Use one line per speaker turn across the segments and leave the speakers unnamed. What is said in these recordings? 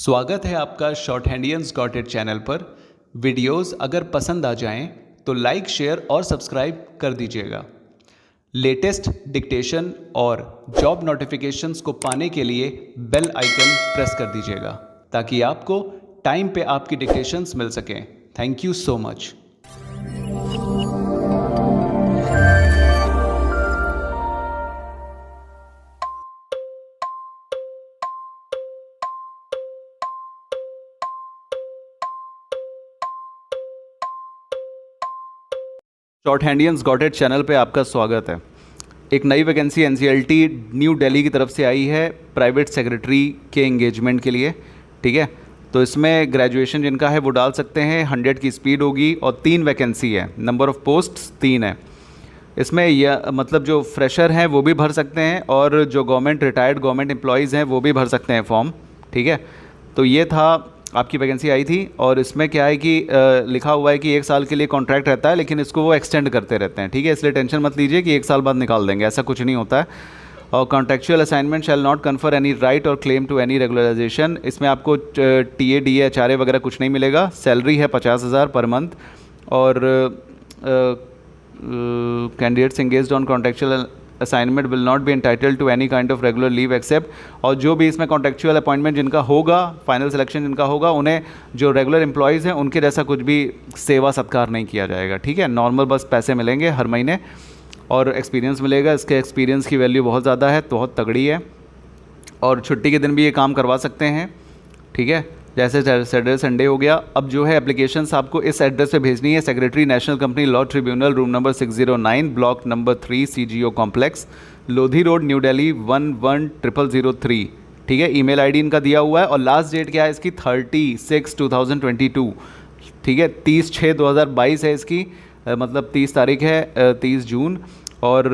स्वागत है आपका short handians got it channel पर। वीडियोस अगर पसंद आ जाएं तो लाइक, शेयर और सब्सक्राइब कर दीजिएगा। लेटेस्ट डिक्टेशन और जॉब नोटिफिकेशंस को पाने के लिए बेल आइकन प्रेस कर दीजिएगा ताकि आपको टाइम पे आपकी डिक्टेशंस मिल सकें। Thank you so much. Short handians got it channel पे आपका स्वागत है। एक नई वैकेंसी एनसीएलटी न्यू दिल्ली की तरफ से आई है प्राइवेट सेक्रेटरी के एंगेजमेंट के लिए। ठीक है, तो इसमें ग्रेजुएशन जिनका है वो डाल सकते हैं। 100 की स्पीड होगी और 3 वैकेंसी है। नंबर ऑफ़ पोस्ट्स 3 है। इसमें यह मतलब जो फ्रेशर हैं वो भी भर सकते हैं और जो रिटायर्ड गवर्नमेंट एम्प्लॉयज़ हैं वो भी भर सकते हैं फॉर्म। ठीक है, तो ये था आपकी वैकेंसी आई थी। और इसमें क्या है कि लिखा हुआ है कि 1 साल के लिए कॉन्ट्रैक्ट रहता है, लेकिन इसको वो एक्सटेंड करते रहते हैं। ठीक है, इसलिए टेंशन मत लीजिए कि 1 साल बाद निकाल देंगे, ऐसा कुछ नहीं होता है। और contractual assignment shall not confer any right और क्लेम टू एनी रेगुलराइजेशन। इसमें आपको टीए डीए एचआरए वगैरह कुछ नहीं मिलेगा। सैलरी है 50,000 पर मंथ। और candidates engaged on contractual assignment will not be entitled to any kind of regular leave except. और जो भी इसमें कॉन्ट्रेक्चुअल अपॉइंटमेंट जिनका होगा, फाइनल सिलेक्शन जिनका होगा, उन्हें जो रेगुलर एम्प्लॉयज़ हैं उनके जैसा कुछ भी सेवा सत्कार नहीं किया जाएगा। ठीक है, नॉर्मल बस पैसे मिलेंगे हर महीने और एक्सपीरियंस मिलेगा। इसके एक्सपीरियंस की वैल्यू बहुत ज़्यादा है, बहुत तगड़ी है। और छुट्टी के दिन भी ये काम करवा सकते हैं। ठीक है, जैसे सैटरडे संडे हो गया। अब जो है एप्लीकेशंस आपको इस एड्रेस पे भेजनी है। Secretary national company law tribunal, room number 609, block number 3, CGO complex, Lodhi road, new Delhi 110003। ठीक है, ईमेल आईडी इनका दिया हुआ है। और लास्ट डेट क्या है इसकी? 30/6/2022। ठीक है, 30/6/2022 है इसकी, मतलब 30 तारीख है, 30 जून। और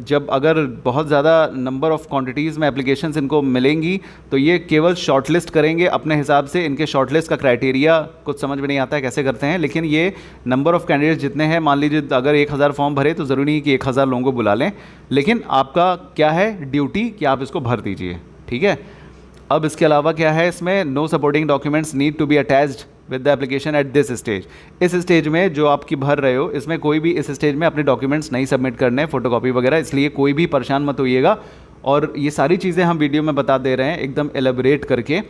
जब अगर बहुत ज़्यादा नंबर ऑफ़ क्वांटिटीज़ में एप्लीकेशंस इनको मिलेंगी तो ये केवल शॉर्टलिस्ट करेंगे अपने हिसाब से। इनके शॉर्टलिस्ट का क्राइटेरिया कुछ समझ में नहीं आता है कैसे करते हैं, लेकिन ये नंबर ऑफ़ कैंडिडेट्स जितने हैं, मान लीजिए अगर 1000 फॉर्म भरे तो ज़रूरी नहीं कि 1000 लोगों को बुला लें, लेकिन आपका क्या है ड्यूटी कि आप इसको भर दीजिए। ठीक है, अब इसके अलावा क्या है इसमें? No supporting documents need to be attached with the application at this stage. इस स्टेज में जो आपकी भर रहे हो, इसमें कोई भी इस स्टेज में अपने डॉक्यूमेंट्स नहीं सबमिट करने, फोटोकॉपी वगैरह, इसलिए कोई भी परेशान मत होइएगा। और ये सारी चीज़ें हम वीडियो में बता दे रहे हैं एकदम एलेबोरेट करके,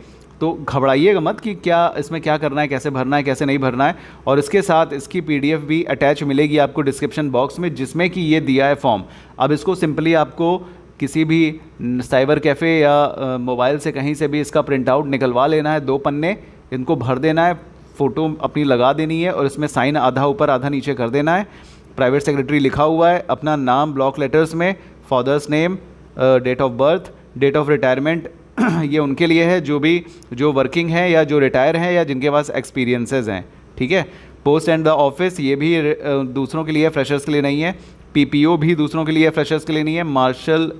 तो घबराइएगा मत कि क्या इसमें क्या करना है, कैसे भरना है, कैसे नहीं भरना है। और इसके साथ इसकी PDF भी अटैच मिलेगी आपको डिस्क्रिप्शन बॉक्स में, जिसमें कि ये दिया है फॉर्म। अब इसको सिंपली आपको किसी भी साइबर कैफ़े या मोबाइल से कहीं से भी इसका प्रिंट आउट निकलवा लेना है। 2 पन्ने इनको भर देना है, फ़ोटो अपनी लगा देनी है और इसमें साइन आधा ऊपर आधा नीचे कर देना है। प्राइवेट सेक्रेटरी लिखा हुआ है, अपना नाम ब्लॉक लेटर्स में, father's name, date of birth, date of retirement ये उनके लिए है जो वर्किंग है या जो रिटायर हैं या जिनके पास एक्सपीरियंसेस हैं। ठीक है, पोस्ट एंड द ऑफिस ये भी दूसरों के लिए, फ्रेशर्स के लिए नहीं है। PPO भी दूसरों के लिए, फ्रेशर्स के लिए नहीं है। मार्शल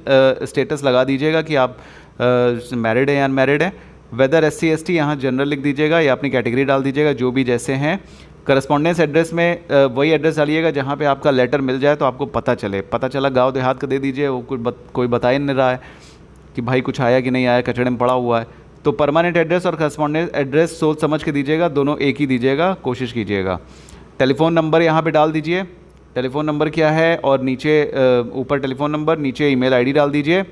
स्टेटस लगा दीजिएगा कि आप मैरिड है या अनमैरिड है। वेदर SC ST यहाँ जनरल लिख दीजिएगा या अपनी कैटेगरी डाल दीजिएगा, जो भी जैसे हैं। करस्पॉन्डेंस एड्रेस में वही एड्रेस डालिएगा जहाँ पे आपका लेटर मिल जाए तो आपको पता चला गांव देहात का दे दीजिए। वो कोई बता ही नहीं रहा है कि भाई कुछ आया कि नहीं आया, कचड़े में पड़ा हुआ है। तो परमानेंट एड्रेस और करस्पॉन्डेंस एड्रेस सोच समझ के दीजिएगा, दोनों एक ही दीजिएगा, कोशिश कीजिएगा। टेलीफोन नंबर यहाँ पर डाल दीजिए, टेलीफोन नंबर क्या है, और नीचे ऊपर टेलीफोन नंबर, नीचे ईमेल आईडी डाल दीजिए।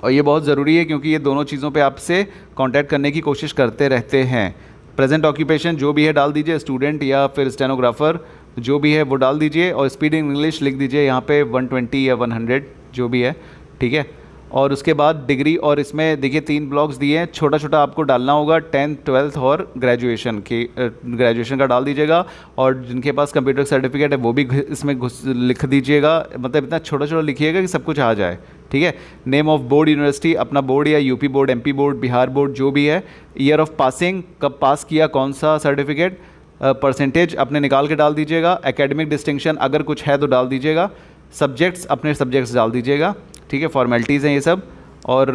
और ये बहुत ज़रूरी है क्योंकि ये दोनों चीज़ों पे आपसे कांटेक्ट करने की कोशिश करते रहते हैं। प्रेजेंट ऑक्यूपेशन जो भी है डाल दीजिए, स्टूडेंट या फिर स्टेनोग्राफर जो भी है वो डाल दीजिए। और स्पीड इन इंग्लिश लिख दीजिए यहाँ पे 120 या 100 जो भी है। ठीक है, और उसके बाद डिग्री, और इसमें देखिए 3 ब्लॉक्स दिए हैं, छोटा छोटा आपको डालना होगा। 10th 12th और ग्रेजुएशन का डाल दीजिएगा। और जिनके पास कंप्यूटर सर्टिफिकेट है वो भी इसमें लिख दीजिएगा, मतलब इतना छोटा छोटा लिखिएगा कि सब कुछ आ जाए। ठीक है, नेम ऑफ बोर्ड, यूनिवर्सिटी, अपना बोर्ड या UP board, MP board, Bihar board जो भी है। ईयर ऑफ पासिंग, कब पास किया, कौन सा सर्टिफिकेट, परसेंटेज अपने निकाल के डाल दीजिएगा। एकेडमिक डिस्टिंक्शन अगर कुछ है तो डाल दीजिएगा। सब्जेक्ट्स अपने सब्जेक्ट्स डाल दीजिएगा। ठीक है, फॉर्मेलिटीज़ हैं ये सब। और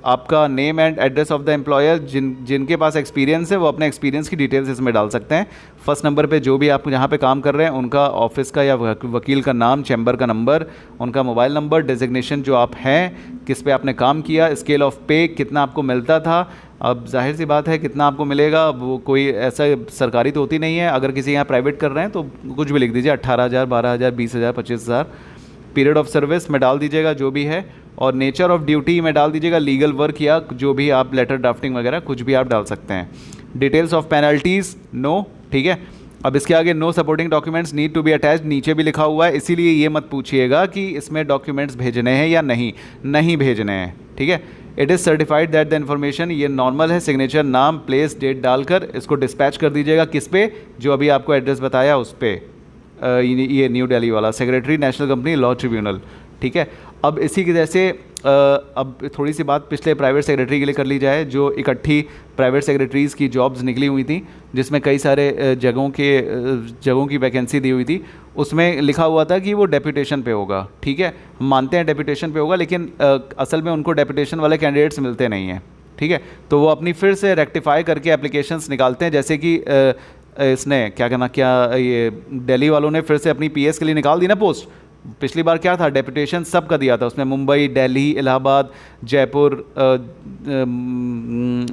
आपका name and address of the employer, जिनके पास एक्सपीरियंस है वो अपने एक्सपीरियंस की डिटेल्स इसमें डाल सकते हैं। फर्स्ट नंबर पे जो भी आप जहाँ पे काम कर रहे हैं उनका ऑफिस का या वकील का नाम, चैम्बर का नंबर, उनका मोबाइल नंबर, डेजिग्नेशन जो आप हैं, किस पे आपने काम किया, स्केल ऑफ पे कितना आपको मिलता था, अब जाहिर सी बात है कितना आपको मिलेगा, वो कोई ऐसा सरकारी तो होती नहीं है, अगर किसी यहाँ प्राइवेट कर रहे हैं तो कुछ भी लिख दीजिए, 18,000, 12,000, 20,000, 25,000। पीरियड ऑफ सर्विस में डाल दीजिएगा जो भी है, और नेचर ऑफ ड्यूटी में डाल दीजिएगा लीगल वर्क या जो भी आप लेटर ड्राफ्टिंग वगैरह कुछ भी आप डाल सकते हैं। डिटेल्स ऑफ पेनल्टीज़ नो, ठीक है। अब इसके आगे no supporting documents need to be attached नीचे भी लिखा हुआ है, इसीलिए ये मत पूछिएगा कि इसमें डॉक्यूमेंट्स भेजने हैं या नहीं भेजने हैं, ठीक है। It is certified that the information, ये नॉर्मल है, सिग्नेचर, नाम, प्लेस, डेट डालकर इसको डिस्पैच कर दीजिएगा किस पे, जो अभी आपको एड्रेस बताया उस पर, ये न्यू दिल्ली वाला secretary national company law tribunal, ठीक है। अब इसी की जैसे अब थोड़ी सी बात पिछले प्राइवेट सेक्रेटरी के लिए कर ली जाए, जो इकट्ठी प्राइवेट सेक्रेटरीज़ की जॉब्स निकली हुई थी जिसमें कई सारे जगहों की वैकेंसी दी हुई थी, उसमें लिखा हुआ था कि वो डेपुटेशन पे होगा, ठीक है। हम मानते हैं डेपुटेशन पे होगा, लेकिन असल में उनको डेपुटेशन वाले कैंडिडेट्स मिलते नहीं हैं, ठीक है। तो वो अपनी फिर से रेक्टिफाई करके एप्लीकेशंस निकालते हैं, जैसे कि इसने ये दिल्ली वालों ने फिर से अपनी पीएस के लिए निकाल दी ना पोस्ट। पिछली बार क्या था, डेपुटेशन सबका दिया था, उसमें मुंबई, दिल्ली, इलाहाबाद, जयपुर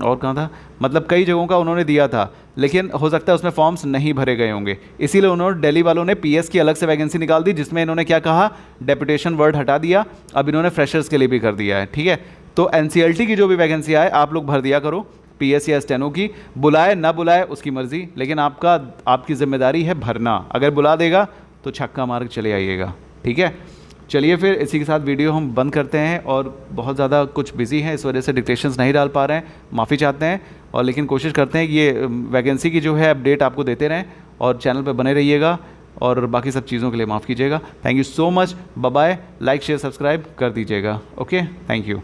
और कहाँ था, मतलब कई जगहों का उन्होंने दिया था, लेकिन हो सकता है उसमें फॉर्म्स नहीं भरे गए होंगे, इसीलिए उन्होंने दिल्ली वालों ने पीएस की अलग से वैकेंसी निकाल दी, जिसमें इन्होंने क्या कहा, डेपुटेशन वर्ड हटा दिया, अब इन्होंने फ्रेशर्स के लिए भी कर दिया है, ठीक है। तो एनसीएलटी की जो भी वैकेंसी आए आप लोग भर दिया करो, पीएस या स्टेनो की, बुलाए ना बुलाए उसकी मर्जी, लेकिन आपकी जिम्मेदारी है भरना, अगर बुला देगा तो छक्का मार के चले आइएगा, ठीक है। चलिए फिर इसी के साथ वीडियो हम बंद करते हैं, और बहुत ज़्यादा कुछ बिजी हैं इस वजह से डिक्टेशंस नहीं डाल पा रहे हैं, माफ़ी चाहते हैं, और लेकिन कोशिश करते हैं कि ये वैकेंसी की जो है अपडेट आपको देते रहें, और चैनल पर बने रहिएगा, और बाकी सब चीज़ों के लिए माफ़ कीजिएगा। Thank you so much, bye bye, like share subscribe कर दीजिएगा, ओके, थैंक यू।